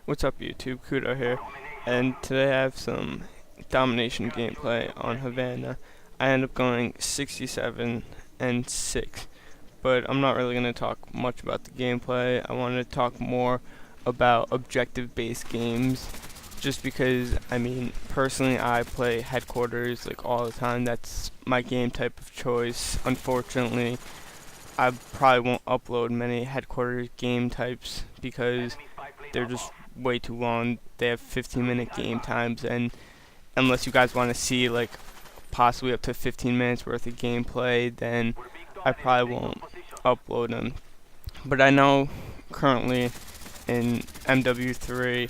What's up YouTube, Couto here, and today I have some Domination gameplay on Havana. I end up going 67 and 6, but I'm not really going to talk much about the gameplay. I want to talk more about objective based games, just because, personally I play headquarters like all the time. That's my game type of choice. Unfortunately, I probably won't upload many headquarters game types because they're just way too long. They have 15-minute game times, and unless you guys want to see like possibly up to 15 minutes worth of gameplay, then I probably won't upload them. But I know currently in MW3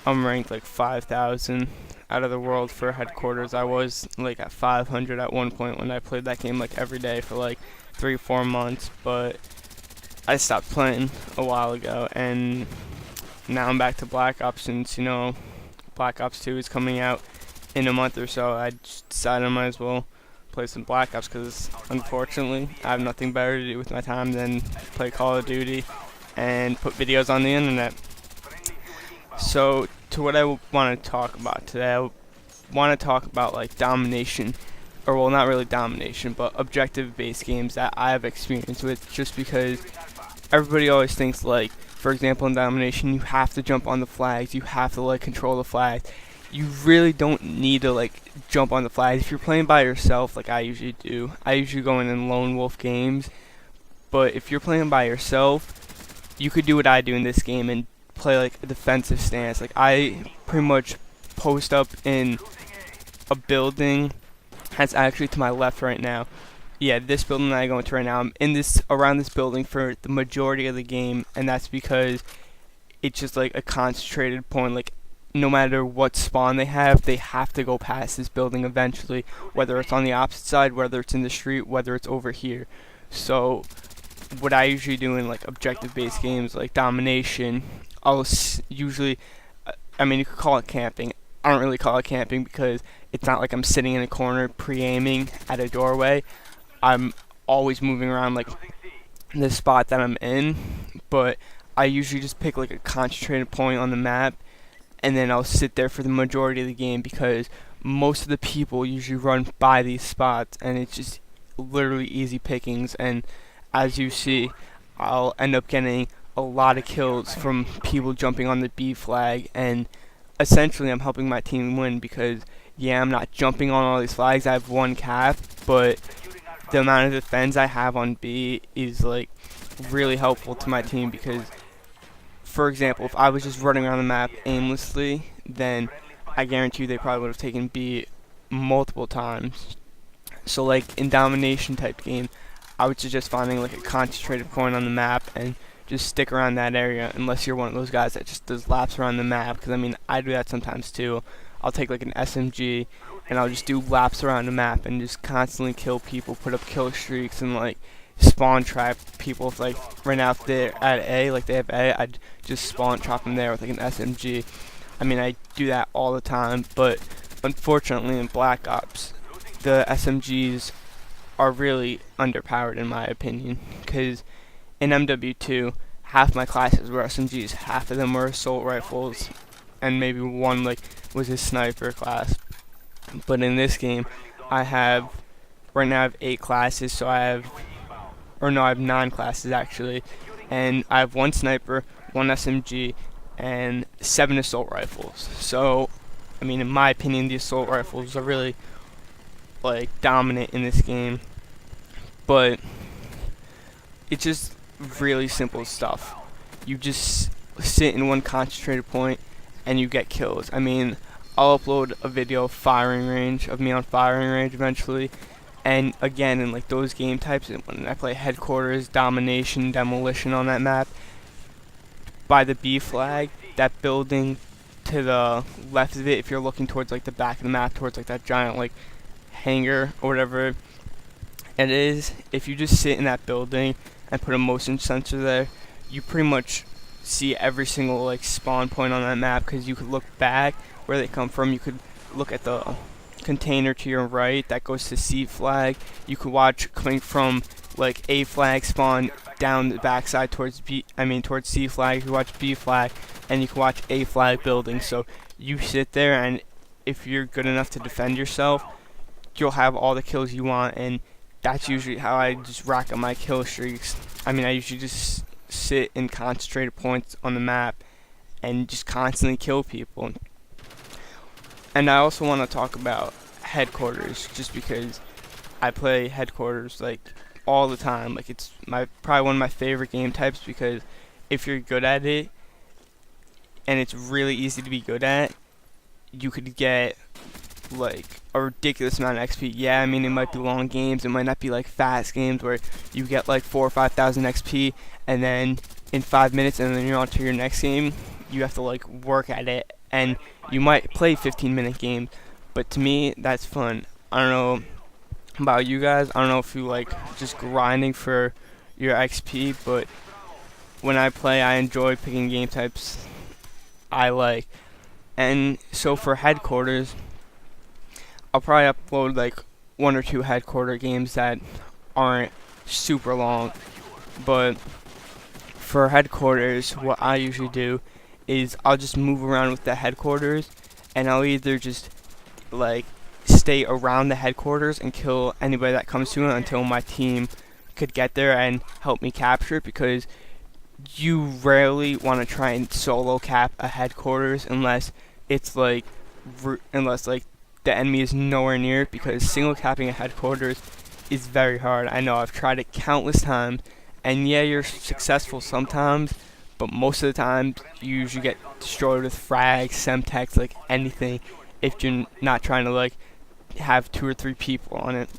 I'm ranked like 5,000 out of the world for headquarters. I was like at 500 at one point when I played that game like every day for like 3-4 months, but I stopped playing a while ago, and now I'm back to Black Ops since, Black Ops 2 is coming out in a month or so. I just decided I might as well play some Black Ops because, unfortunately, I have nothing better to do with my time than play Call of Duty and put videos on the internet. So, to what I want to talk about today, I want to talk about, like, Domination, or, well, not really Domination, but objective-based games that I have experience with, just because everybody always thinks, like, for example, in Domination, you have to jump on the flags, you have to, like, control the flags. You really don't need to, like, jump on the flags. If you're playing by yourself, like I usually do, I usually go in lone wolf games, but if you're playing by yourself, you could do what I do in this game and play, like, a defensive stance. Like, I pretty much post up in a building that's actually to my left right now. Yeah, this building that I go into right now, I'm in this, around this building for the majority of the game, and that's because it's just like a concentrated point. Like, no matter what spawn they have to go past this building eventually, whether it's on the opposite side, whether it's in the street, whether it's over here. So what I usually do in like objective based games like Domination, I'll usually, you could call it camping. I don't really call it camping because it's not like I'm sitting in a corner pre-aiming at a doorway. I'm always moving around like the spot that I'm in, but I usually just pick like a concentrated point on the map, and then I'll sit there for the majority of the game because most of the people usually run by these spots, and it's just literally easy pickings. And as you see, I'll end up getting a lot of kills from people jumping on the B flag, and essentially I'm helping my team win because, yeah, I'm not jumping on all these flags. I have one cap, but the amount of defense I have on B is like really helpful to my team because, for example, if I was just running around the map aimlessly, then I guarantee you they probably would have taken B multiple times. So like in Domination type game, I would suggest finding like a concentrated point on the map and just stick around that area, unless you're one of those guys that just does laps around the map, because I do that sometimes too. I'll take like an SMG and I'll just do laps around the map and just constantly kill people, put up kill streaks, and like spawn trap people. If, like, right now if they're at A, like they have A, I'd just spawn trap them there with like an SMG. I do that all the time, but unfortunately in Black Ops, the SMGs are really underpowered in my opinion, because in MW2, half my classes were SMGs, half of them were assault rifles, and maybe one like was a sniper class. But in this game, right now I have 8 classes, so I have 9 classes actually, and I have 1 sniper, 1 SMG, and 7 assault rifles. So, in my opinion, the assault rifles are really like dominant in this game, but it's just really simple stuff. You just sit in one concentrated point and you get kills. I'll upload a video of me on firing range eventually. And again, in like those game types, when I play headquarters, Domination, Demolition on that map, by the B flag, that building to the left of it, if you're looking towards like the back of the map, towards like that giant like hangar or whatever it is, if you just sit in that building and put a motion sensor there, you pretty much see every single like spawn point on that map, because you could look back where they come from. You could look at the container to your right that goes to C flag. You could watch coming from like A flag spawn down the backside towards towards C flag. You could watch B flag and you can watch a flag building. So you sit there, and if you're good enough to defend yourself, you'll have all the kills you want, and that's usually how I just rack up my kill streaks. I mean, I usually just sit in concentrated points on the map and just constantly kill people. And I also want to talk about headquarters, just because I play headquarters like all the time. Like, it's probably one of my favorite game types, because if you're good at it, and it's really easy to be good at, you could get like a ridiculous amount of XP. Yeah, I mean, it might be long games, it might not be like fast games where you get like 4,000 or 5,000 XP and then in 5 minutes, and then you're on to your next game. You have to like work at it, and you might play 15-minute games, but to me that's fun. I don't know about you guys, I don't know if you like just grinding for your XP, but when I play, I enjoy picking game types I like. And so for headquarters, I'll probably upload like 1 or 2 headquarter games that aren't super long. But for headquarters, what I usually do is I'll just move around with the headquarters, and I'll either just like stay around the headquarters and kill anybody that comes to it until my team could get there and help me capture it, because you rarely want to try and solo cap a headquarters unless it's like the enemy is nowhere near it, because single capping a headquarters is very hard. I know, I've tried it countless times, and yeah, you're successful sometimes, but most of the time you usually get destroyed with frags, semtex, like anything, if you're not trying to like have 2 or 3 people on it.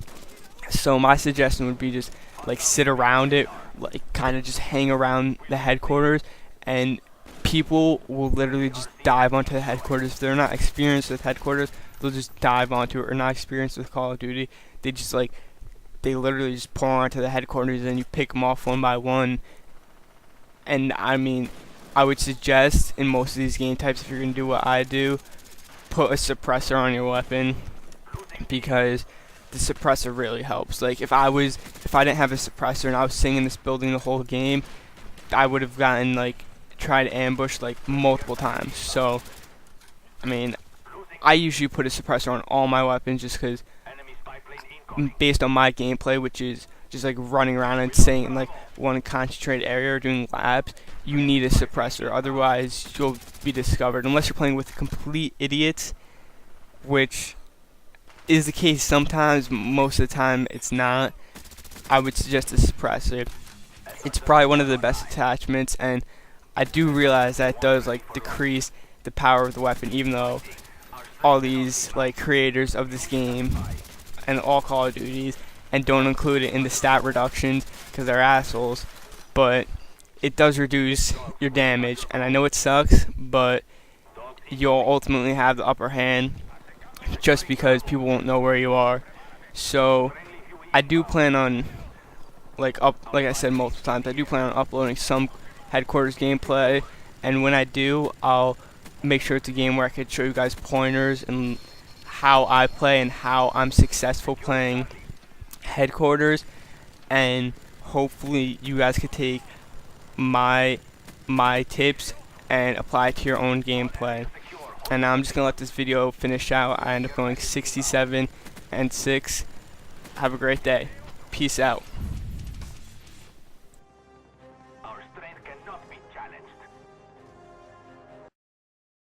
So my suggestion would be just like sit around it, like kind of just hang around the headquarters, and people will literally just dive onto the headquarters. If they're not experienced with headquarters, they'll just dive onto it, or not experienced with Call of Duty. They literally just pour onto the headquarters, and you pick them off one by one. And I mean, I would suggest in most of these game types, if you're gonna do what I do, put a suppressor on your weapon, because the suppressor really helps. Like, if I didn't have a suppressor and I was sitting in this building the whole game, I would have gotten like tried to ambush like multiple times. So I mean, I usually put a suppressor on all my weapons, just because based on my gameplay, which is just like running around and staying in like one concentrated area or doing labs, you need a suppressor, otherwise you'll be discovered, unless you're playing with complete idiots, which is the case sometimes. Most of the time it's not. I would suggest a suppressor. It's probably one of the best attachments, and I do realize that it does like decrease the power of the weapon, even though all these like creators of this game and all Call of Duties and don't include it in the stat reductions because they're assholes, but it does reduce your damage, and I know it sucks, but you'll ultimately have the upper hand just because people won't know where you are. So I do plan on like I said multiple times, I do plan on uploading some headquarters gameplay, and when I do, I'll make sure it's a game where I can show you guys pointers and how I play and how I'm successful playing headquarters, and hopefully you guys could take my tips and apply it to your own gameplay. And now I'm just gonna let this video finish out. I end up going 67 and 6. Have a great day. Peace out.